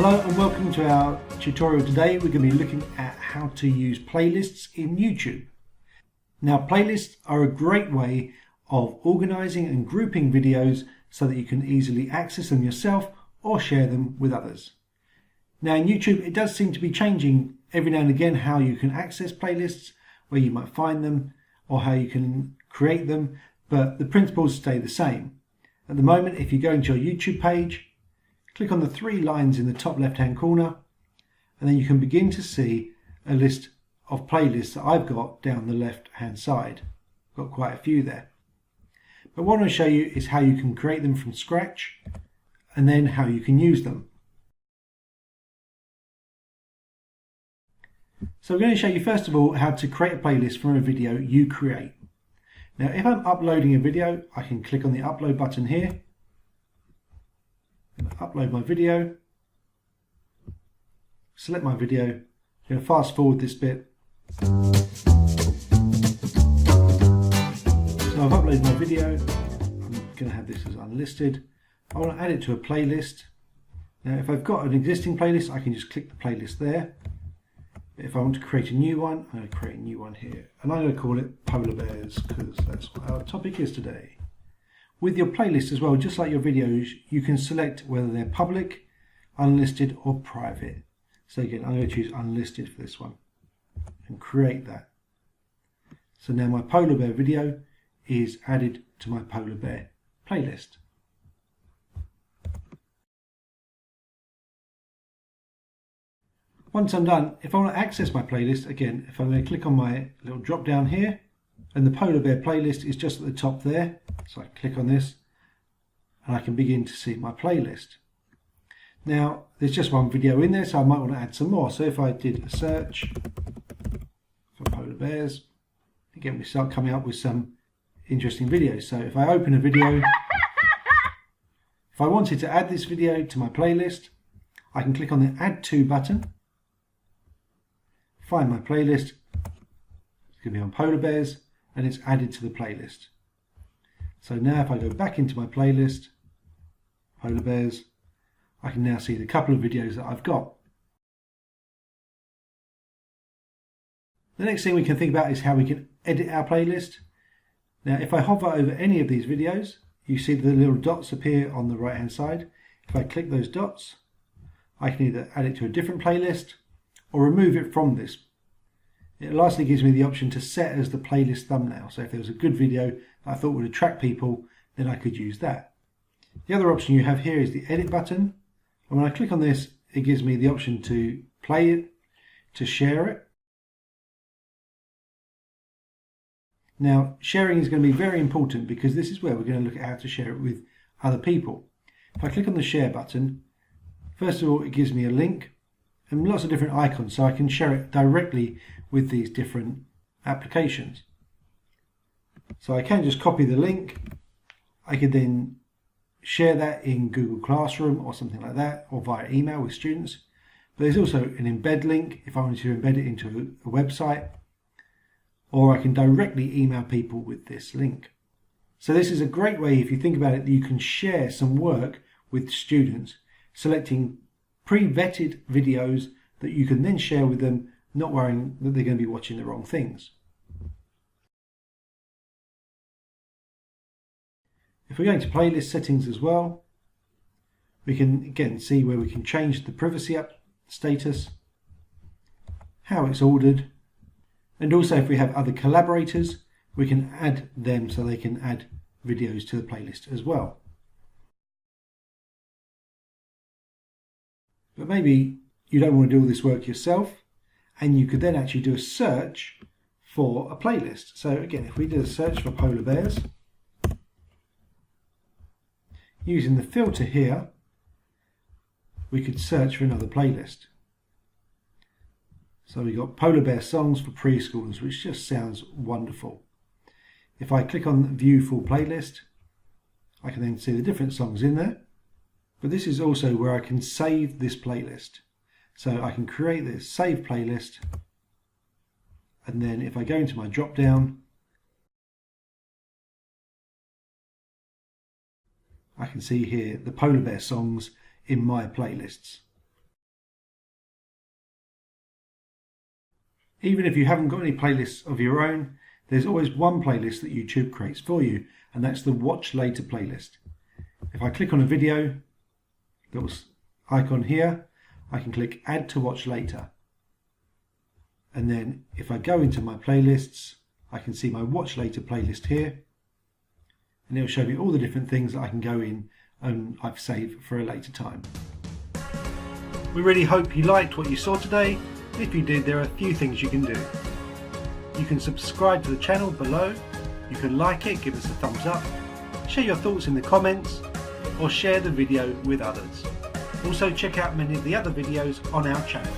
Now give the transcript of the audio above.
Hello and welcome to our tutorial. Today we're going to be looking at how to use playlists in YouTube. Now, playlists are a great way of organizing and grouping videos so that you can easily access them yourself or share them with others. Now in YouTube it does seem to be changing every now and again how you can access playlists, where you might find them or how you can create them, but the principles stay the same. At the moment, if you go into your YouTube page, click on the three lines in the top left hand corner, and then you can begin to see a list of playlists that I've got down the left hand side. I've got quite a few there. But what I want to show you is how you can create them from scratch and then how you can use them. So I'm going to show you first of all how to create a playlist from a video you create. Now if I'm uploading a video, I can click on the upload button here, upload my video, select my video. I'm going to fast forward this bit. So I've uploaded my video. I'm going to have this as unlisted. I want to add it to a playlist. Now if I've got an existing playlist, I can just click the playlist there. But if I want to create a new one, I'm going to create a new one here, and I'm going to call it Polar Bears because that's what our topic is today. With your playlist as well, just like your videos, you can select whether they're public, unlisted or private. So again, I'm going to choose unlisted for this one and create that. So now my polar bear video is added to my polar bear playlist. Once I'm done, if I want to access my playlist, again, if I'm going to click on my little drop down here, and the polar bear playlist is just at the top there, so I click on this and I can begin to see my playlist. Now there's just one video in there, so I might want to add some more. So if I did a search for polar bears, again we start coming up with some interesting videos. So if I open a video, if I wanted to add this video to my playlist, I can click on the add to button, find my playlist, it's going to be on polar bears, and it's added to the playlist. So now if I go back into my playlist, polar bears, I can now see the couple of videos that I've got. The next thing we can think about is how we can edit our playlist. Now if I hover over any of these videos, you see the little dots appear on the right hand side. If I click those dots, I can either add it to a different playlist or remove it from this. It lastly gives me the option to set as the playlist thumbnail. So if there was a good video that I thought would attract people, then I could use that. The other option you have here is the edit button. And when I click on this, it gives me the option to play it, to share it. Now, sharing is going to be very important because this is where we're going to look at how to share it with other people. If I click on the share button, first of all, it gives me a link and lots of different icons, so I can share it directly with these different applications. So I can just copy the link. I could then share that in Google Classroom or something like that, or via email with students. But there's also an embed link if I wanted to embed it into a website, or I can directly email people with this link. So this is a great way, if you think about it, that you can share some work with students, selecting pre-vetted videos that you can then share with them, not worrying that they're going to be watching the wrong things. If we go into playlist settings as well, we can again see where we can change the privacy up status, how it's ordered, and also if we have other collaborators, we can add them so they can add videos to the playlist as well. But maybe you don't want to do all this work yourself, and you could then actually do a search for a playlist. So again, if we did a search for polar bears, using the filter here, we could search for another playlist. So we got polar bear songs for preschoolers, which just sounds wonderful. If I click on view full playlist, I can then see the different songs in there. But this is also where I can save this playlist. So I can create this save playlist, and then if I go into my drop down, I can see here the polar bear songs in my playlists. Even if you haven't got any playlists of your own, there's always one playlist that YouTube creates for you, and that's the Watch Later playlist. If I click on a video, little icon here, I can click Add to Watch Later. And then if I go into my playlists, I can see my Watch Later playlist here, and it'll show me all the different things that I can go in and I've saved for a later time. We really hope you liked what you saw today. If you did, there are a few things you can do. You can subscribe to the channel below, you can like it, give us a thumbs up, share your thoughts in the comments, or share the video with others. Also check out many of the other videos on our channel.